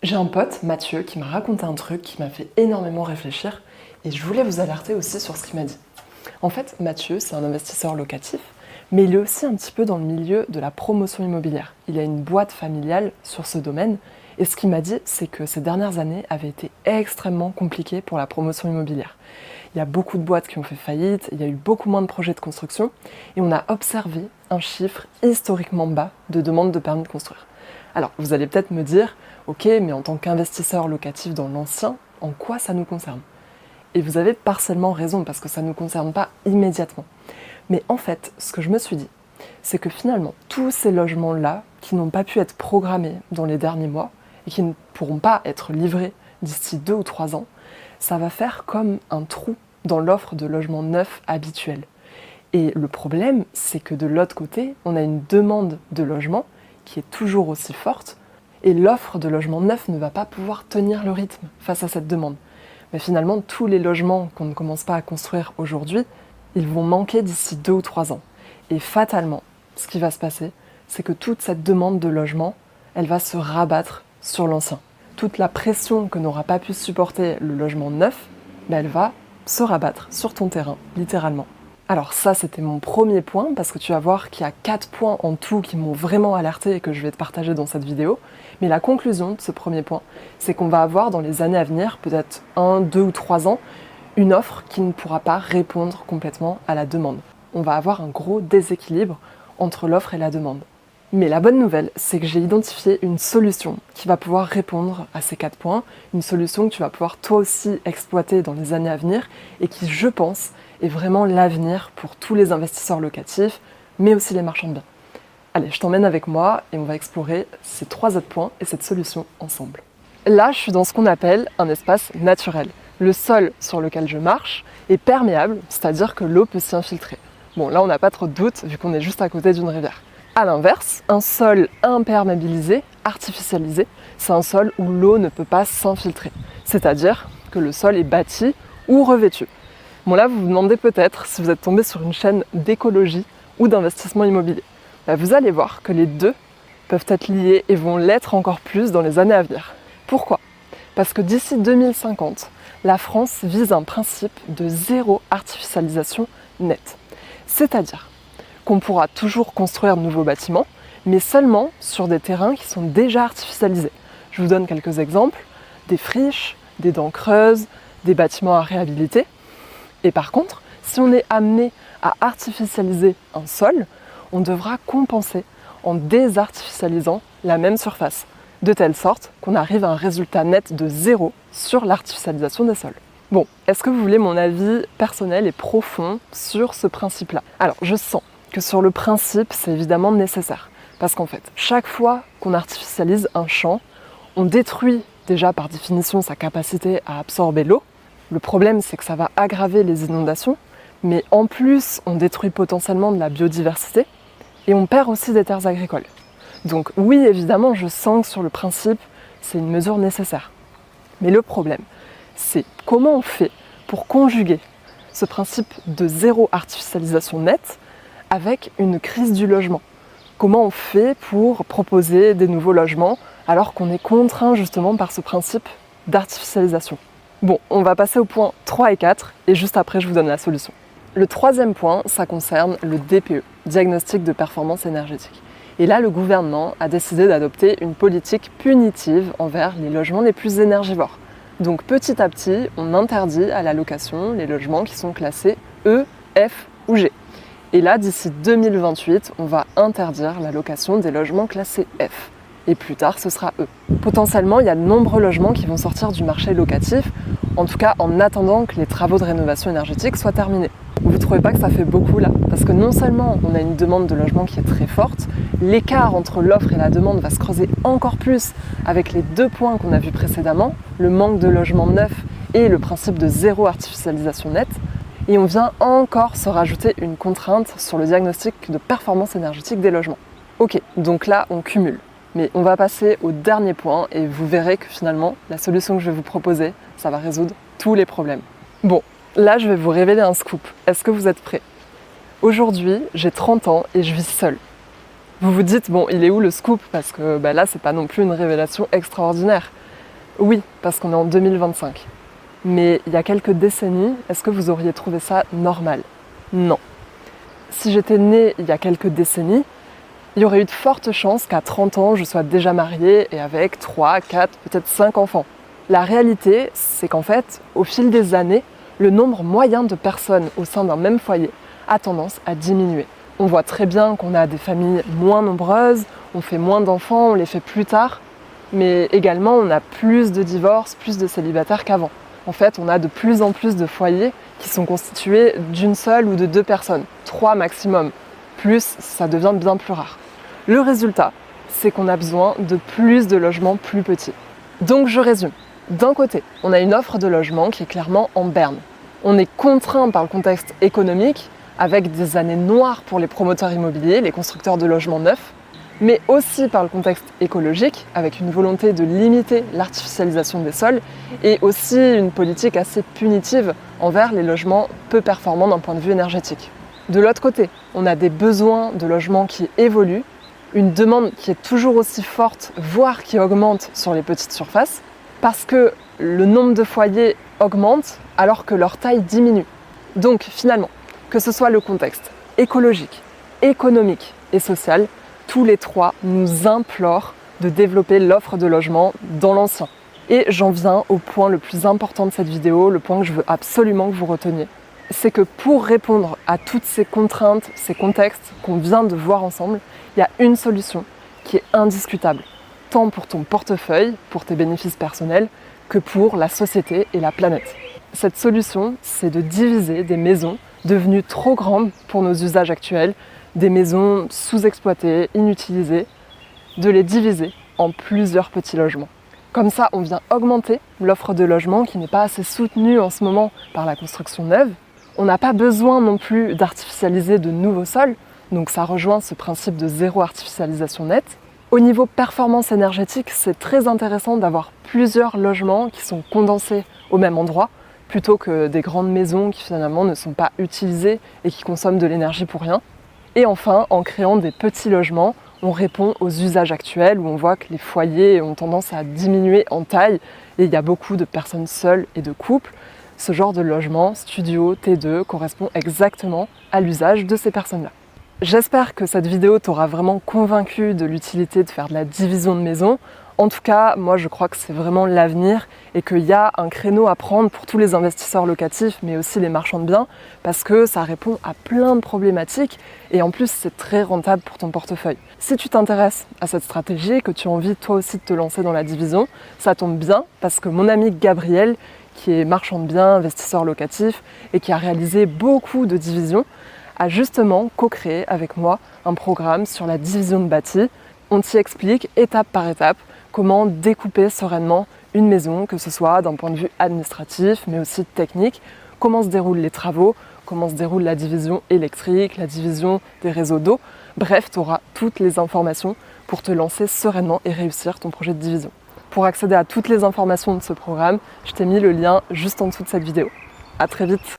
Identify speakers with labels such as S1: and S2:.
S1: J'ai un pote, Mathieu, qui m'a raconté un truc qui m'a fait énormément réfléchir et je voulais vous alerter aussi sur ce qu'il m'a dit. En fait, Mathieu, c'est un investisseur locatif, mais il est aussi un petit peu dans le milieu de la promotion immobilière. Il a une boîte familiale sur ce domaine et ce qu'il m'a dit, c'est que ces dernières années avaient été extrêmement compliquées pour la promotion immobilière. Il y a beaucoup de boîtes qui ont fait faillite, il y a eu beaucoup moins de projets de construction et on a observé un chiffre historiquement bas de demandes de permis de construire. Alors, vous allez peut-être me dire, ok, mais en tant qu'investisseur locatif dans l'ancien, en quoi ça nous concerne ? Et vous avez partiellement raison, parce que ça ne nous concerne pas immédiatement. Mais en fait, ce que je me suis dit, c'est que finalement, tous ces logements-là, qui n'ont pas pu être programmés dans les derniers mois, et qui ne pourront pas être livrés d'ici 2 ou 3 ans, ça va faire comme un trou dans l'offre de logements neufs habituels. Et le problème, c'est que de l'autre côté, on a une demande de logements qui est toujours aussi forte, et l'offre de logements neufs ne va pas pouvoir tenir le rythme face à cette demande. Mais finalement, tous les logements qu'on ne commence pas à construire aujourd'hui, ils vont manquer d'ici 2 ou 3 ans. Et fatalement, ce qui va se passer, c'est que toute cette demande de logement, elle va se rabattre sur l'ancien. Toute la pression que n'aura pas pu supporter le logement neuf, elle va se rabattre sur ton terrain, littéralement. Alors ça, c'était mon premier point, parce que tu vas voir qu'il y a 4 points en tout qui m'ont vraiment alerté et que je vais te partager dans cette vidéo. Mais la conclusion de ce premier point, c'est qu'on va avoir dans les années à venir, peut-être 1, 2 ou 3 ans, une offre qui ne pourra pas répondre complètement à la demande. On va avoir un gros déséquilibre entre l'offre et la demande. Mais la bonne nouvelle, c'est que j'ai identifié une solution qui va pouvoir répondre à ces 4 points, une solution que tu vas pouvoir toi aussi exploiter dans les années à venir et qui, je pense, est vraiment l'avenir pour tous les investisseurs locatifs, mais aussi les marchands de biens. Allez, je t'emmène avec moi et on va explorer ces 3 autres points et cette solution ensemble. Là, je suis dans ce qu'on appelle un espace naturel. Le sol sur lequel je marche est perméable, c'est-à-dire que l'eau peut s'y infiltrer. Bon, là, on n'a pas trop de doute vu qu'on est juste à côté d'une rivière. A l'inverse, un sol imperméabilisé, artificialisé, c'est un sol où l'eau ne peut pas s'infiltrer. C'est-à-dire que le sol est bâti ou revêtu. Bon là, vous vous demandez peut-être si vous êtes tombé sur une chaîne d'écologie ou d'investissement immobilier. Vous allez voir que les deux peuvent être liés et vont l'être encore plus dans les années à venir. Pourquoi ? Parce que d'ici 2050, la France vise un principe de zéro artificialisation nette. C'est-à-dire qu'on pourra toujours construire de nouveaux bâtiments, mais seulement sur des terrains qui sont déjà artificialisés. Je vous donne quelques exemples, des friches, des dents creuses, des bâtiments à réhabiliter. Et par contre, si on est amené à artificialiser un sol, on devra compenser en désartificialisant la même surface, de telle sorte qu'on arrive à un résultat net de 0 sur l'artificialisation des sols. Bon, est-ce que vous voulez mon avis personnel et profond sur ce principe-là ? Alors, je sens que sur le principe, c'est évidemment nécessaire. Parce qu'en fait, chaque fois qu'on artificialise un champ, on détruit déjà par définition sa capacité à absorber l'eau. Le problème, c'est que ça va aggraver les inondations, mais en plus, on détruit potentiellement de la biodiversité et on perd aussi des terres agricoles. Donc oui, évidemment, je sens que sur le principe, c'est une mesure nécessaire. Mais le problème, c'est comment on fait pour conjuguer ce principe de zéro artificialisation nette avec une crise du logement. Comment on fait pour proposer des nouveaux logements alors qu'on est contraint justement par ce principe d'artificialisation ? Bon, on va passer aux points 3 et 4 et juste après je vous donne la solution. Le troisième point, ça concerne le DPE, diagnostic de performance énergétique. Et là, le gouvernement a décidé d'adopter une politique punitive envers les logements les plus énergivores. Donc petit à petit, on interdit à la location les logements qui sont classés E, F ou G. Et là, d'ici 2028, on va interdire la location des logements classés F. Et plus tard, ce sera E. Potentiellement, il y a de nombreux logements qui vont sortir du marché locatif, en tout cas en attendant que les travaux de rénovation énergétique soient terminés. Vous ne trouvez pas que ça fait beaucoup là ? Parce que non seulement on a une demande de logement qui est très forte, l'écart entre l'offre et la demande va se creuser encore plus avec les 2 points qu'on a vus précédemment, le manque de logements neufs et le principe de zéro artificialisation nette. Et on vient encore se rajouter une contrainte sur le diagnostic de performance énergétique des logements. Ok, donc là on cumule. Mais on va passer au dernier point et vous verrez que finalement, la solution que je vais vous proposer, ça va résoudre tous les problèmes. Bon, là je vais vous révéler un scoop. Est-ce que vous êtes prêts ? Aujourd'hui, j'ai 30 ans et je vis seule. Vous vous dites, bon, il est où le scoop ? Parce que là, c'est pas non plus une révélation extraordinaire. Oui, parce qu'on est en 2025. Mais il y a quelques décennies, est-ce que vous auriez trouvé ça normal? Non. Si j'étais née il y a quelques décennies, il y aurait eu de fortes chances qu'à 30 ans, je sois déjà mariée et avec 3, 4, peut-être 5 enfants. La réalité, c'est qu'en fait, au fil des années, le nombre moyen de personnes au sein d'un même foyer a tendance à diminuer. On voit très bien qu'on a des familles moins nombreuses, on fait moins d'enfants, on les fait plus tard, mais également on a plus de divorces, plus de célibataires qu'avant. En fait, on a de plus en plus de foyers qui sont constitués d'une seule ou de 2 personnes, 3 maximum. Plus, ça devient bien plus rare. Le résultat, c'est qu'on a besoin de plus de logements plus petits. Donc je résume. D'un côté, on a une offre de logement qui est clairement en berne. On est contraint par le contexte économique, avec des années noires pour les promoteurs immobiliers, les constructeurs de logements neufs, mais aussi par le contexte écologique, avec une volonté de limiter l'artificialisation des sols et aussi une politique assez punitive envers les logements peu performants d'un point de vue énergétique. De l'autre côté, on a des besoins de logements qui évoluent, une demande qui est toujours aussi forte, voire qui augmente sur les petites surfaces, parce que le nombre de foyers augmente alors que leur taille diminue. Donc finalement, que ce soit le contexte écologique, économique et social, tous les trois nous implorent de développer l'offre de logement dans l'ancien. Et j'en viens au point le plus important de cette vidéo, le point que je veux absolument que vous reteniez. C'est que pour répondre à toutes ces contraintes, ces contextes qu'on vient de voir ensemble, il y a une solution qui est indiscutable, tant pour ton portefeuille, pour tes bénéfices personnels, que pour la société et la planète. Cette solution, c'est de diviser des maisons devenues trop grandes pour nos usages actuels, des maisons sous-exploitées, inutilisées, de les diviser en plusieurs petits logements. Comme ça, on vient augmenter l'offre de logements qui n'est pas assez soutenue en ce moment par la construction neuve. On n'a pas besoin non plus d'artificialiser de nouveaux sols, donc ça rejoint ce principe de zéro artificialisation nette. Au niveau performance énergétique, c'est très intéressant d'avoir plusieurs logements qui sont condensés au même endroit, plutôt que des grandes maisons qui finalement ne sont pas utilisées et qui consomment de l'énergie pour rien. Et enfin, en créant des petits logements, on répond aux usages actuels où on voit que les foyers ont tendance à diminuer en taille et il y a beaucoup de personnes seules et de couples. Ce genre de logement, studio, T2, correspond exactement à l'usage de ces personnes-là. J'espère que cette vidéo t'aura vraiment convaincu de l'utilité de faire de la division de maisons. En tout cas, moi je crois que c'est vraiment l'avenir et qu'il y a un créneau à prendre pour tous les investisseurs locatifs, mais aussi les marchands de biens, parce que ça répond à plein de problématiques et en plus c'est très rentable pour ton portefeuille. Si tu t'intéresses à cette stratégie et que tu as envie toi aussi de te lancer dans la division, ça tombe bien parce que mon ami Gabriel, qui est marchand de biens, investisseur locatif et qui a réalisé beaucoup de divisions, a justement co-créé avec moi un programme sur la division de bâti. On t'y explique étape par étape comment découper sereinement une maison, que ce soit d'un point de vue administratif mais aussi technique, comment se déroulent les travaux, comment se déroule la division électrique, la division des réseaux d'eau. Bref, tu auras toutes les informations pour te lancer sereinement et réussir ton projet de division. Pour accéder à toutes les informations de ce programme, je t'ai mis le lien juste en dessous de cette vidéo. À très vite!